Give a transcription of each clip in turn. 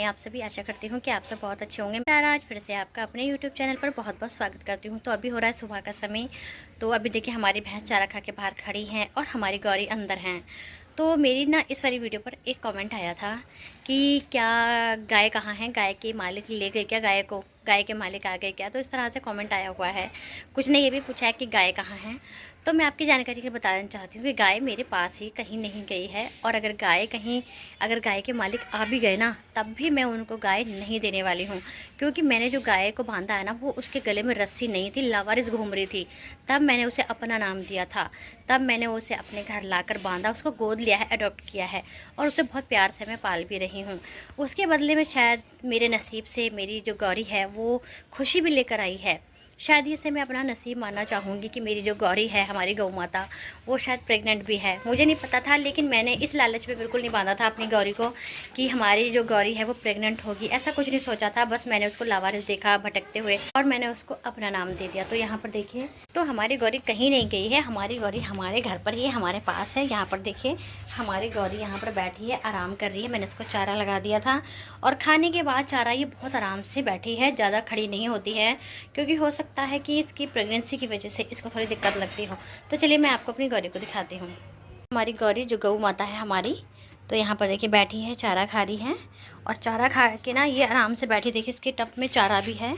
हैं आप सभी? आशा करती हूँ कि आप सब बहुत अच्छे होंगे। मैं आज फिर से आपका अपने YouTube चैनल पर बहुत बहुत स्वागत करती हूँ। तो अभी हो रहा है सुबह का समय। तो अभी देखिए हमारी भैंस चारा खा के बाहर खड़ी हैं और हमारी गौरी अंदर हैं। तो मेरी ना इस वाली वीडियो पर एक कमेंट आया था कि क्या गाय कहाँ है, गाय के मालिक ले गए क्या गाय को, गाय के मालिक आ गए क्या। तो इस तरह से कमेंट आया हुआ है। कुछ ने ये भी पूछा है कि गाय कहाँ है। तो मैं आपकी जानकारी के लिए बताना चाहती हूँ कि गाय मेरे पास ही कहीं नहीं गई है। और अगर गाय के मालिक आ भी गए ना, तब भी मैं उनको गाय नहीं देने वाली हूँ। क्योंकि मैंने जो गाय को बांधा है ना, वो उसके गले में रस्सी नहीं थी, लावारिस घूम रही थी। तब मैंने उसे अपना नाम दिया था, तब मैंने उसे अपने घर लाकर बांधा, उसको गोद लिया है, अडॉप्ट किया है और उसे बहुत प्यार से मैं पाल भी रही हूँ। उसके बदले में शायद मेरे नसीब से मेरी जो गौरी है वो खुशी भी लेकर आई है। शायद इसे मैं अपना नसीब मानना चाहूँगी कि मेरी जो गौरी है, हमारी गौ माता, वो शायद प्रेग्नेंट भी है। मुझे नहीं पता था, लेकिन मैंने इस लालच में बिल्कुल नहीं बांधा था अपनी गौरी को कि हमारी जो गौरी है वो प्रेग्नेंट होगी। ऐसा कुछ नहीं सोचा था, बस मैंने उसको लावारिस देखा भटकते हुए और मैंने उसको अपना नाम दे दिया। तो यहाँ पर देखिए, तो हमारी गौरी कहीं नहीं गई है, हमारी गौरी हमारे घर पर ही है, हमारे पास है। यहाँ पर देखिए हमारी गौरी यहाँ पर बैठी है, आराम कर रही है। मैंने इसको चारा लगा दिया था और खाने के बाद चारा ये बहुत आराम से बैठी है, ज़्यादा खड़ी नहीं होती है, क्योंकि हो सकता है कि इसकी प्रेगनेंसी की वजह से इसको थोड़ी दिक्कत लगती हो। तो चलिए मैं आपको अपनी गौरी को दिखाती हूँ। हमारी गौरी जो गौ माता है हमारी, तो यहाँ पर देखिए बैठी है, चारा खा रही है। और चारा खा के ना ये आराम से बैठी, देखिए इसके टब में चारा भी है।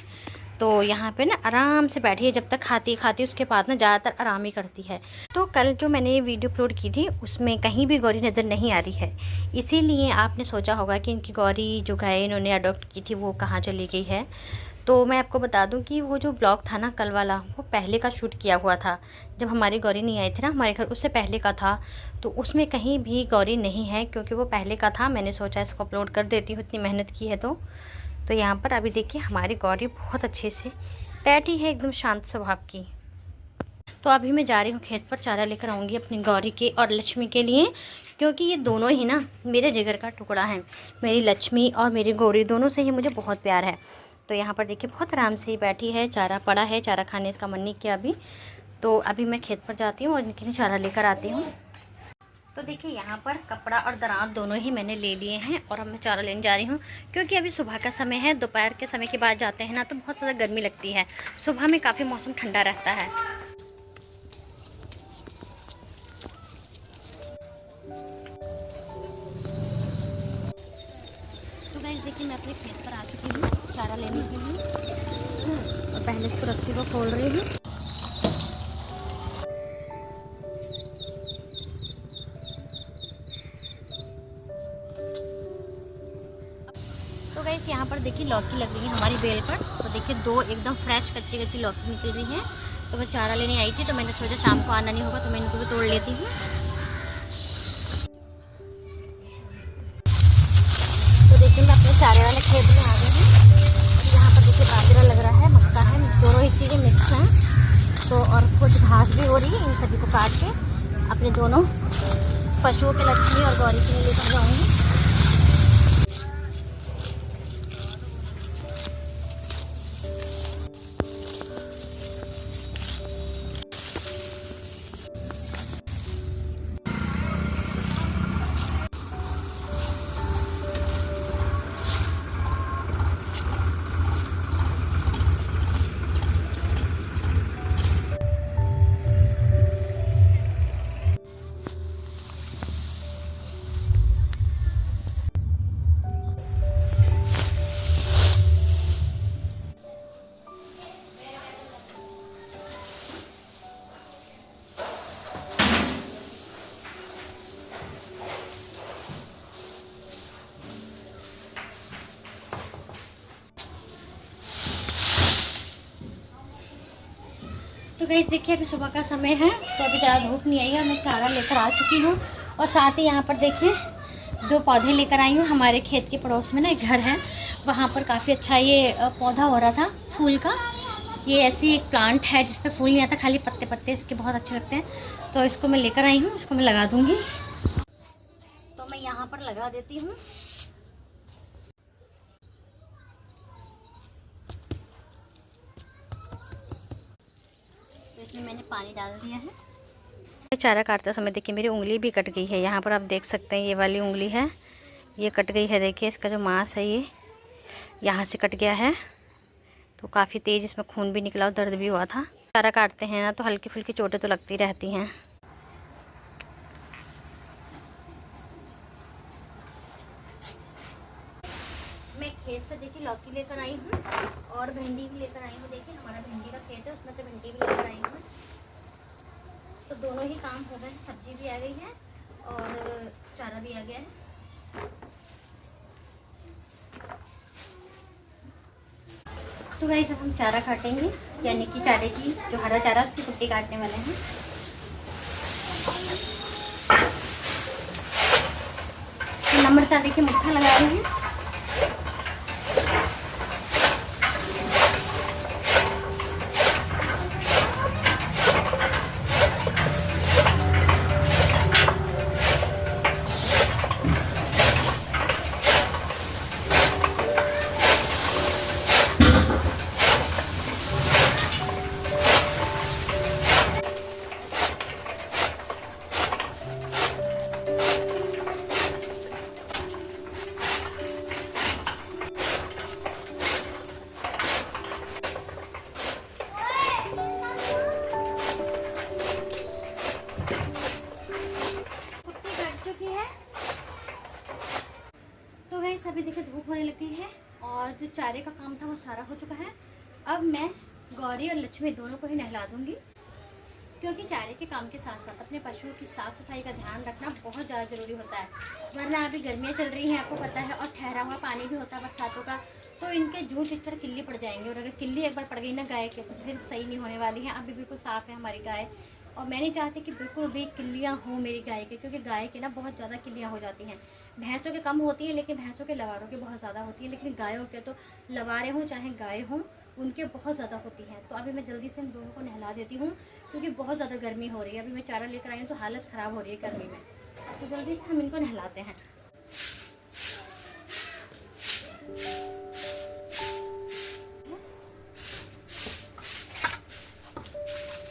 तो यहाँ पे ना आराम से बैठी है, जब तक खाती खाती उसके बाद ना ज़्यादातर आराम ही करती है। तो कल जो मैंने ये वीडियो अपलोड की थी उसमें कहीं भी गौरी नज़र नहीं आ रही है, इसीलिए आपने सोचा होगा कि इनकी गौरी जो गाय इन्होंने अडॉप्ट की थी वो कहाँ चली गई है। तो मैं आपको बता दूं कि वो जो ब्लॉग था ना कल वाला, वो पहले का शूट किया हुआ था, जब हमारी गौरी नहीं आई थी ना हमारे घर, उससे पहले का था। तो उसमें कहीं भी गौरी नहीं है, क्योंकि वो पहले का था। मैंने सोचा इसको अपलोड कर देती हूँ, इतनी मेहनत की है। तो यहाँ पर अभी देखिए हमारी गौरी बहुत अच्छे से बैठी है, एकदम शांत स्वभाव की। तो अभी मैं जा रही हूँ खेत पर, चारा लेकर आऊँगी अपनी गौरी के और लक्ष्मी के लिए, क्योंकि ये दोनों ही ना मेरे जिगर का टुकड़ा है। मेरी लक्ष्मी और मेरी गौरी दोनों से ही मुझे बहुत प्यार है। तो यहाँ पर देखिए बहुत आराम से ही बैठी है, चारा पड़ा है, चारा खाने इसका मन नहीं किया अभी। तो अभी मैं खेत पर जाती हूँ और इनके लिए चारा लेकर आती हूँ। तो देखिए यहाँ पर कपड़ा और दरांत दोनों ही मैंने ले लिए हैं और अब मैं चारा लेने जा रही हूँ, क्योंकि अभी सुबह का समय है। दोपहर के समय के बाद जाते हैं ना तो बहुत ज़्यादा गर्मी लगती है, सुबह में काफ़ी मौसम ठंडा रहता है। तो गाइस देखिए मैं अपने खेत पर आ चुकी हूँ चारा लेने के लिए, और पहले इसको रस्सी को खोल रही हूँ। तो गाइस यहाँ पर देखिए लौकी लग रही है हमारी बेल पर। तो देखिए दो एकदम फ्रेश कच्ची कच्ची लौकी निकल रही है। तो मैं चारा लेने आई थी, तो मैंने सोचा शाम को आना नहीं होगा तो मैं इनको भी तोड़ लेती हूँ। तो देखिए मैं अपने चारे वाले खेत में आ गई हूँ। यहाँ पर देखिए बाजरा लग रहा है, मक्का है, दोनों ही चीज़ें मिक्स हैं। तो और कुछ घास भी हो रही है, इन सभी को काट के अपने दोनों पशुओं के लक्ष्मी और गौरी के लिए लेकर जाऊँगी। तो गाइस देखिए अभी सुबह का समय है, तो अभी ज़्यादा धूप नहीं आई है, मैं चारा लेकर आ चुकी हूँ। और साथ ही यहाँ पर देखिए दो पौधे लेकर आई हूँ। हमारे खेत के पड़ोस में ना एक घर है, वहाँ पर काफ़ी अच्छा ये पौधा हो रहा था फूल का। ये ऐसी एक प्लांट है जिस पर फूल नहीं आता, खाली पत्ते पत्ते इसके बहुत अच्छे लगते हैं। तो इसको मैं लेकर आई हूँ, इसको मैं लगा दूँगी। तो मैं यहाँ पर लगा देती हूँ। तो इसमें मैंने पानी डाल दिया है। चारा काटते समय देखिए मेरी उंगली भी कट गई है, यहाँ पर आप देख सकते हैं ये वाली उंगली है, ये कट गई है, देखिए इसका जो मांस है ये यहाँ से कट गया है, तो काफ़ी तेज़ इसमें खून भी निकला और दर्द भी हुआ था। चारा काटते हैं ना तो हल्की फुल्की चोटें तो लगती रहती हैं। मैं खेत से देखिए लौकी लेकर आई हूँ और भिंडी भी लेकर आई हूँ। देखिए हमारा भिंडी का खेत है, उसमें से भिंडी भी लेकर आई हूँ। तो दोनों ही काम हो गए, सब्जी भी आ गई है और चारा भी आ गया है। तो गाइस अब हम चारा काटेंगे, यानी कि चारे की जो हरा चारा उसकी कुट्टी काटने वाले हैं। तो नम्रता देखिए मुट्ठा लगा रही है। अभी देखिए धूप होने लगी है और जो चारे का काम था वो सारा हो चुका है। अब मैं गौरी और लक्ष्मी दोनों को ही नहला दूंगी, क्योंकि चारे के काम के साथ साथ अपने पशुओं की साफ सफाई का ध्यान रखना बहुत ज़्यादा ज़रूरी होता है। वरना अभी गर्मियाँ चल रही हैं, आपको पता है, और ठहरा हुआ पानी भी होता है बरसातों का, तो इनके जूझ इस तरह किल्ली पड़ जाएंगे। और अगर किल्ली एक बार पड़ गई ना गाय के तो फिर सही नहीं होने वाली है। अभी बिल्कुल साफ़ है हमारी गाय और मैं नहीं चाहती कि बिल्कुल भी किल्लियाँ हों मेरी गाय के, क्योंकि गाय के ना बहुत ज़्यादा किल्लियाँ हो जाती हैं। भैंसों के कम होती है, लेकिन भैंसों के लवारों के बहुत ज़्यादा होती है, लेकिन गायों के तो लवारे हों चाहे गाय हों उनके बहुत ज़्यादा होती हैं। तो अभी मैं जल्दी से इन दोनों को नहला देती हूँ, क्योंकि बहुत ज़्यादा गर्मी हो रही है। अभी मैं चारा लेकर आई हूँ तो हालत ख़राब हो रही है गर्मी में, तो जल्दी से हम इनको नहलाते हैं।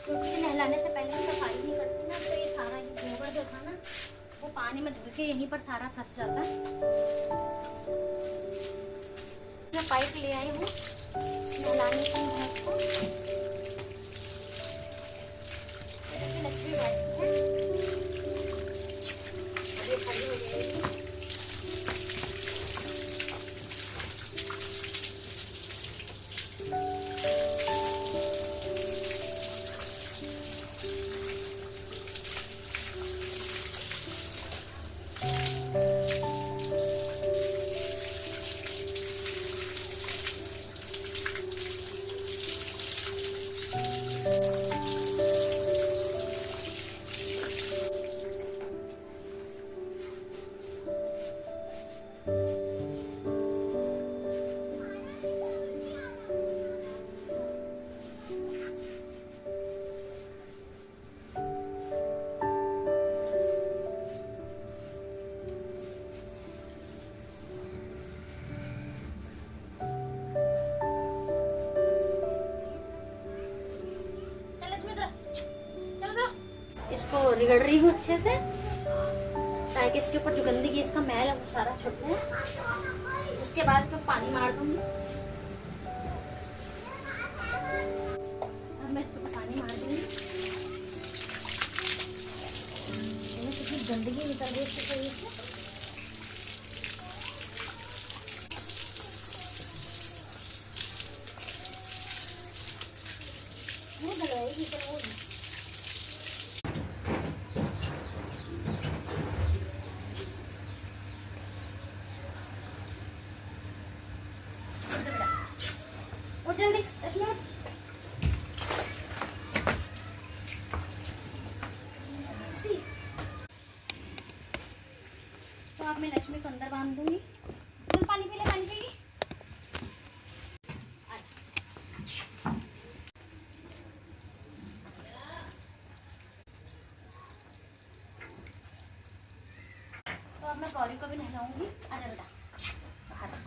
क्योंकि नहलाने से पहले हम सफाई नहीं करती ना, तो ये सारा गोबर जो था ना वो पानी में धुल के यहीं पर सारा फंस जाता है। मैं पाइप ले आई हूँ नहलाने की भैंस को। लक्ष्मी बैठी है, ये खड़ी हो जाएगी। इसको रगड़ रही हूँ अच्छे से, ताकि इसके ऊपर जो गंदगी इसका मैल है वो सारा छूट जाए। उसके बाद इसमें पानी मार दूंगी। अब मैं इसको पानी मार दूंगी। कितनी गंदगी निकल रही है इसके शरीर से। वो भगाएगी तो वो जल्दी तो अब मैं लक्ष्मी को अंदर बांध दूंगी। तो पानी पी ले, पानी पी। तो अब मैं गौरी को भी नहलाऊंगी। आजा बेटा बाहर।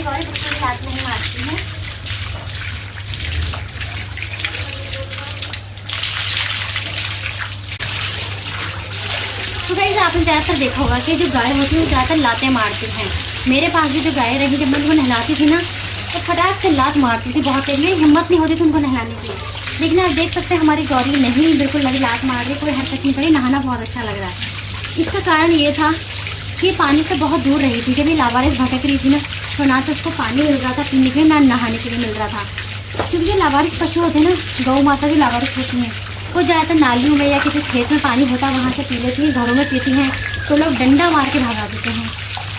हमारी गौरी बिल्कुल भी लात नहीं मारती है। तो गाइस आपने ज़्यादातर देखा होगा कि जो गाय होती है वो ज़्यादातर लातें मारती हैं। मेरे पास भी जो गाय रही, जब मैं उनको नहलाती थी ना तो फटाक से लात मारती थी बहुत तेज, मेरी हिम्मत नहीं होती थी उनको नहलाने की। लेकिन आप देख सकते हैं हमारी गौरी नहीं, बिल्कुल लगी लात मार रही, कोई हरकत नहीं करी, नहाना बहुत अच्छा लग रहा है। इसका कारण ये था कि पानी से बहुत दूर रही थी। जब ये लावारिस भटक रही थी ना तो ना तो उसको पानी मिल रहा था पीने के लिए, ना नहाने के लिए मिल रहा था। क्योंकि जो लावारिस पशु होते हैं ना, गौ माता भी लावारिस होती हैं, वो ज़्यादातर नालियों में या किसी खेत में पानी होता है वहाँ से पी लेती हैं, घरों में पीती हैं तो लोग डंडा मार के भगा देते हैं।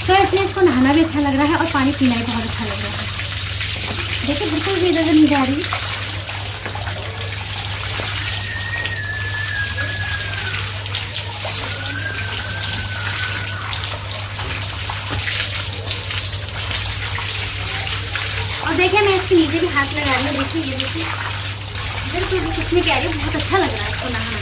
तो इसलिए इसको नहाना भी अच्छा लग रहा है और पानी पीना भी बहुत अच्छा लग रहा है। देखिए बिल्कुल भी इधर नहीं जा रही। और देखिए मैं इसके नीचे भी हाथ लगा रही हूँ, देखिए ये देखिए बिल्कुल भी कुछ नहीं कह रही, बहुत अच्छा लग रहा है इसको नहाना।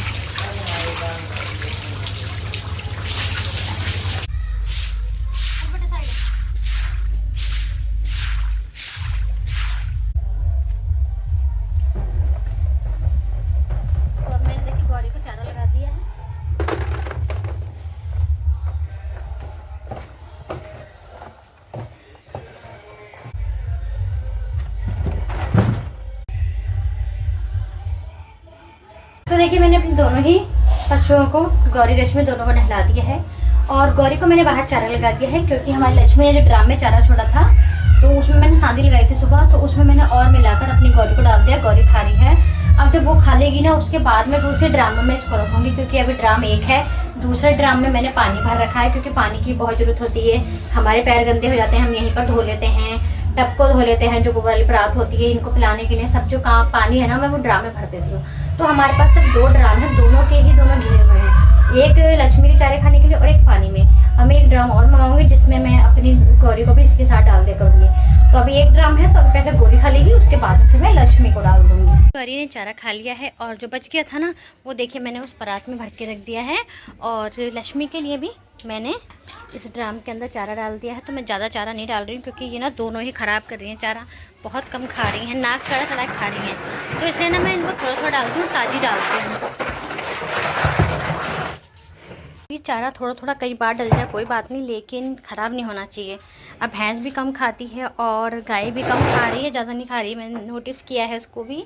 तो अब मैंने देखिए गौरी को चारा लगा दिया है। तो देखिए मैंने अपने दोनों ही पशुओं को, गौरी लक्ष्मी दोनों को नहला दिया है और गौरी को मैंने बाहर चारा लगा दिया है, क्योंकि हमारी लक्ष्मी ने जो ड्राम में चारा छोड़ा था तो उसमें मैंने सांदी लगाई थी सुबह, तो उसमें मैंने और मिलाकर अपनी गौरी को डाल दिया। गौरी खा रही है। अब जब वो खा लेगी ना उसके बाद में दूसरे ड्राम में इसको रखूंगी, क्योंकि अभी ड्राम एक है, दूसरे ड्राम में मैंने पानी भर रखा है, क्योंकि पानी की बहुत जरूरत होती है। हमारे पैर गंदे हो जाते हैं, हम यहीं पर धो लेते हैं, टब को धो लेते हैं, जो गोबर वाली परात होती है इनको पिलाने के लिए, सब जो काम पानी है ना मैं वो ड्राम में भर देती हूँ। तो हमारे पास सिर्फ 2 ड्राम है, दोनों के ही दोनों घिरे हुए हैं, एक लक्ष्मी के चारे खाने के लिए और एक पानी में। हमें एक ड्राम और मंगाऊंगी जिसमें मैं अपनी गौरी को भी इसके साथ डाल दिया करूंगी। तो अभी एक ड्राम है, तो पहले गौरी खा लेगी, उसके बाद फिर मैं लक्ष्मी को डाल दूंगी। गौरी ने चारा खा लिया है और जो बच गया था ना वो देखिए मैंने उस परात में भर के रख दिया है, और लक्ष्मी के लिए भी मैंने इस ड्राम के अंदर चारा डाल दिया है। तो मैं ज़्यादा चारा नहीं डाल रही हूँ, क्योंकि ये ना दोनों ही ख़राब कर रही हैं चारा, बहुत कम खा रही हैं, नाक चढ़ा चढ़ा खा रही हैं। तो इसलिए ना मैं इनको थोड़ा थोड़ा डालती हूँ, ताज़ी डालती हूँ। ये चारा थोड़ा थोड़ा कई बार डल जाए कोई बात नहीं, लेकिन ख़राब नहीं होना चाहिए। अब भैंस भी कम खाती है और गाय भी कम खा रही है, ज़्यादा नहीं खा रही, मैंने नोटिस किया है उसको भी।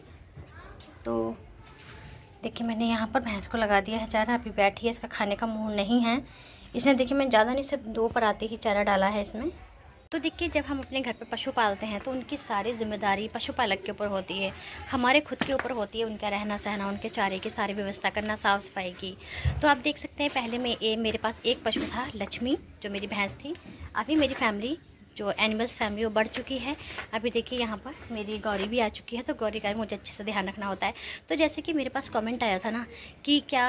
तो देखिए मैंने यहाँ पर भैंस को लगा दिया है चारा, अभी बैठी है, इसका खाने का मूड नहीं है। इसने देखिए मैं ज़्यादा नहीं, सिर्फ 2 पराते ही चारा डाला है इसमें। तो देखिए जब हम अपने घर पर पशु पालते हैं तो उनकी सारी जिम्मेदारी पशुपालक के ऊपर होती है, हमारे खुद के ऊपर होती है उनका रहना सहना, उनके चारे की सारी व्यवस्था करना, साफ़ सफाई की। तो आप देख सकते हैं पहले मेरे पास एक पशु था लक्ष्मी, जो मेरी भैंस थी। अभी मेरी फैमिली जो एनिमल्स फैमिली वो बढ़ चुकी है। अभी देखिए यहाँ पर मेरी गौरी भी आ चुकी है, तो गौरी का मुझे अच्छे से ध्यान रखना होता है। तो जैसे कि मेरे पास कमेंट आया था ना कि क्या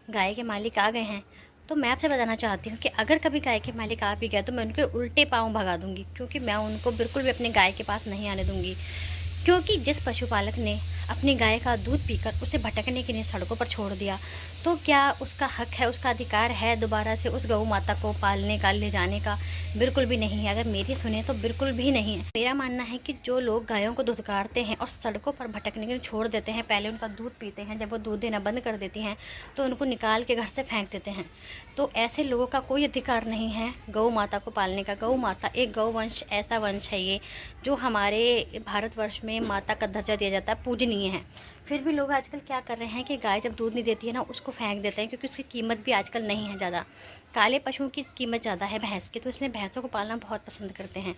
गाय के मालिक आ गए हैं, तो मैं आपसे बताना चाहती हूँ कि अगर कभी गाय के मालिक आ भी गए तो मैं उनके उल्टे पाँव भगा दूँगी, क्योंकि मैं उनको बिल्कुल भी अपने गाय के पास नहीं आने दूँगी। क्योंकि जिस पशुपालक ने अपनी गाय का दूध पीकर उसे भटकने के लिए सड़कों पर छोड़ दिया, तो क्या उसका हक है, उसका अधिकार है दोबारा से उस गौ माता को पालने का, ले जाने का? बिल्कुल भी नहीं है। अगर मेरी सुने तो बिल्कुल भी नहीं है। मेरा मानना है कि जो लोग गायों को धुतकारते हैं और सड़कों पर भटकने के लिए छोड़ देते हैं, पहले उनका दूध पीते हैं, जब वो दूध देना बंद कर देती हैं तो उनको निकाल के घर से फेंक देते हैं, तो ऐसे लोगों का कोई अधिकार नहीं है गौ माता को पालने का। गौ माता एक गौवंश ऐसा वंश है ये जो हमारे भारतवर्ष में माता का दर्जा दिया जाता है, पूजनीय है। फिर भी लोग आजकल क्या कर रहे हैं कि गाय जब दूध नहीं देती है ना उसको फेंक देते हैं, क्योंकि उसकी कीमत भी आजकल नहीं है ज़्यादा। काले पशुओं की कीमत ज़्यादा है भैंस की, तो इसलिए भैंसों को पालना बहुत पसंद करते हैं।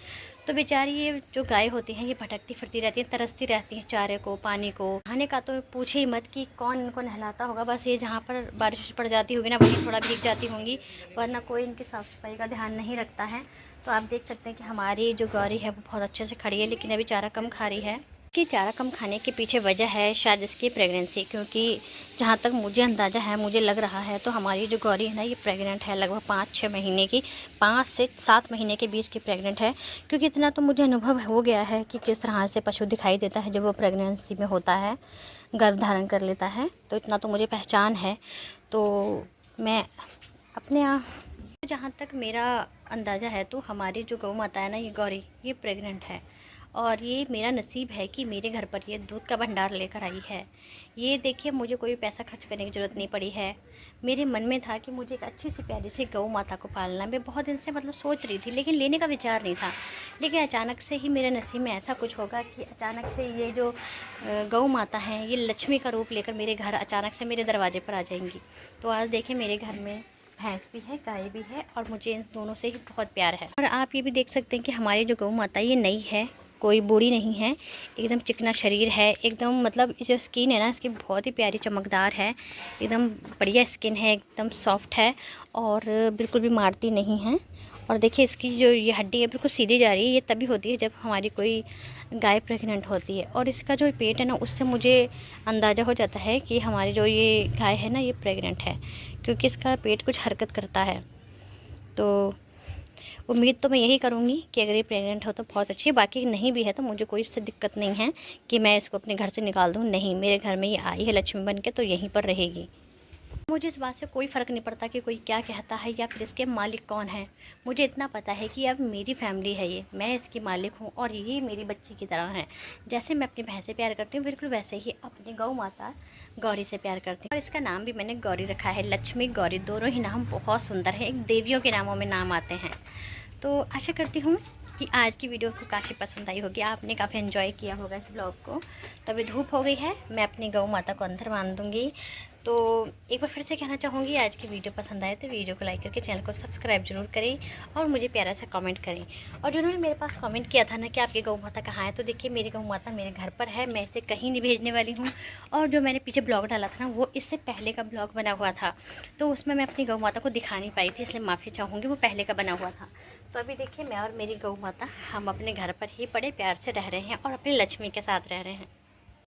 तो बेचारी ये जो गाय होती हैं ये भटकती फिरती रहती हैं, तरसती रहती हैं चारे को, पानी को, खाने का तो पूछे ही मत कि कौन इनको नहलाता होगा। बस ये जहाँ पर बारिश पड़ जाती होगी ना वहीं थोड़ा भीग जाती होंगी, वरना कोई इनकी साफ़ सफाई का ध्यान नहीं रखता है। तो आप देख सकते हैं कि हमारी जो गौरी है वो बहुत अच्छे से खड़ी है, लेकिन अभी चारा कम खा रही है। कि चारा कम खाने के पीछे वजह है शायद इसकी प्रेगनेंसी, क्योंकि जहाँ तक मुझे अंदाज़ा है, मुझे लग रहा है, तो हमारी जो गौरी है ना ये प्रेग्नेंट है, लगभग 5-6 महीने की, 5 से 7 महीने के बीच की प्रेग्नेंट है। क्योंकि इतना तो मुझे अनुभव हो गया है कि किस तरह से पशु दिखाई देता है जब वो प्रेगनेंसी में होता है, गर्भ धारण कर लेता है, तो इतना तो मुझे पहचान है। तो मैं अपने यहाँ जहाँ तक मेरा अंदाज़ा है तो हमारी जो गौ माता है ना, ये गौरी, ये प्रेग्नेंट है। और ये मेरा नसीब है कि मेरे घर पर ये दूध का भंडार लेकर आई है। ये देखिए, मुझे कोई पैसा खर्च करने की ज़रूरत नहीं पड़ी है। मेरे मन में था कि मुझे एक अच्छी सी प्यारी सी गौ माता को पालना। मैं बहुत दिन से मतलब सोच रही थी, लेकिन लेने का विचार नहीं था। लेकिन अचानक से ही मेरे नसीब में ऐसा कुछ होगा कि अचानक से ये जो गौ माता हैं, ये लक्ष्मी का रूप लेकर मेरे घर अचानक से मेरे दरवाजे पर आ जाएंगी। तो आज देखिए, मेरे घर में भैंस भी है, गाय भी है, और मुझे इन दोनों से ही बहुत प्यार है। और आप ये भी देख सकते हैं कि हमारी जो गौ माता ये नई है, कोई बूढ़ी नहीं है। एकदम चिकना शरीर है, एकदम मतलब जो स्किन है ना इसकी बहुत ही प्यारी चमकदार है। एकदम बढ़िया स्किन है, एकदम सॉफ्ट है और बिल्कुल भी मारती नहीं है। और देखिए, इसकी जो ये हड्डी है बिल्कुल सीधी जा रही है। ये तभी होती है जब हमारी कोई गाय प्रेग्नेंट होती है। और इसका जो पेट है ना, उससे मुझे अंदाज़ा हो जाता है कि हमारी जो ये गाय है ना, ये प्रेग्नेंट है, क्योंकि इसका पेट कुछ हरकत करता है। तो उम्मीद तो मैं यही करूँगी कि अगर ये प्रेग्नेंट हो तो बहुत अच्छी है, बाकी नहीं भी है तो मुझे कोई इससे दिक्कत नहीं है कि मैं इसको अपने घर से निकाल दूँ। नहीं, मेरे घर में ये आई है लक्ष्मी बन के, तो यहीं पर रहेगी। मुझे इस बात से कोई फ़र्क नहीं पड़ता कि कोई क्या कहता है या फिर इसके मालिक कौन है। मुझे इतना पता है कि अब मेरी फैमिली है ये, मैं इसकी मालिक हूँ और ये मेरी बच्ची की तरह है। जैसे मैं अपनी भैंस से प्यार करती हूँ, बिल्कुल वैसे ही अपनी गौ माता गौरी से प्यार करती हूँ। और इसका नाम भी मैंने गौरी रखा है। लक्ष्मी, गौरी, दोनों ही नाम बहुत सुंदर है, एक देवियों के नामों में नाम आते हैं। तो आशा करती हूँ कि आज की वीडियो को काफ़ी पसंद आई होगी, आपने काफ़ी एंजॉय किया होगा इस ब्लॉग को। तो अभी धूप हो गई है, मैं अपनी गौ माता को अंदर बांध दूँगी। तो एक बार फिर से कहना चाहूँगी, आज की वीडियो पसंद आए तो वीडियो को लाइक करके चैनल को सब्सक्राइब जरूर करें और मुझे प्यारा सा कमेंट करें। और जिन्होंने मेरे पास कमेंट किया था ना कि आपकी गौ माता कहाँ है, तो देखिए, मेरी गौ माता मेरे घर पर है, मैं इसे कहीं नहीं भेजने वाली हूँ। और जो मैंने पीछे ब्लॉग डाला था ना, वो इससे पहले का ब्लॉग बना हुआ था, तो उसमें मैं अपनी गौ माता को दिखा नहीं पाई थी, इसलिए माफ़ी चाहूँगी, वो पहले का बना हुआ था। तो अभी देखिए, मैं और मेरी गौ माता हम अपने घर पर ही बड़े प्यार से रह रहे हैं और अपनी लक्ष्मी के साथ रह रहे हैं।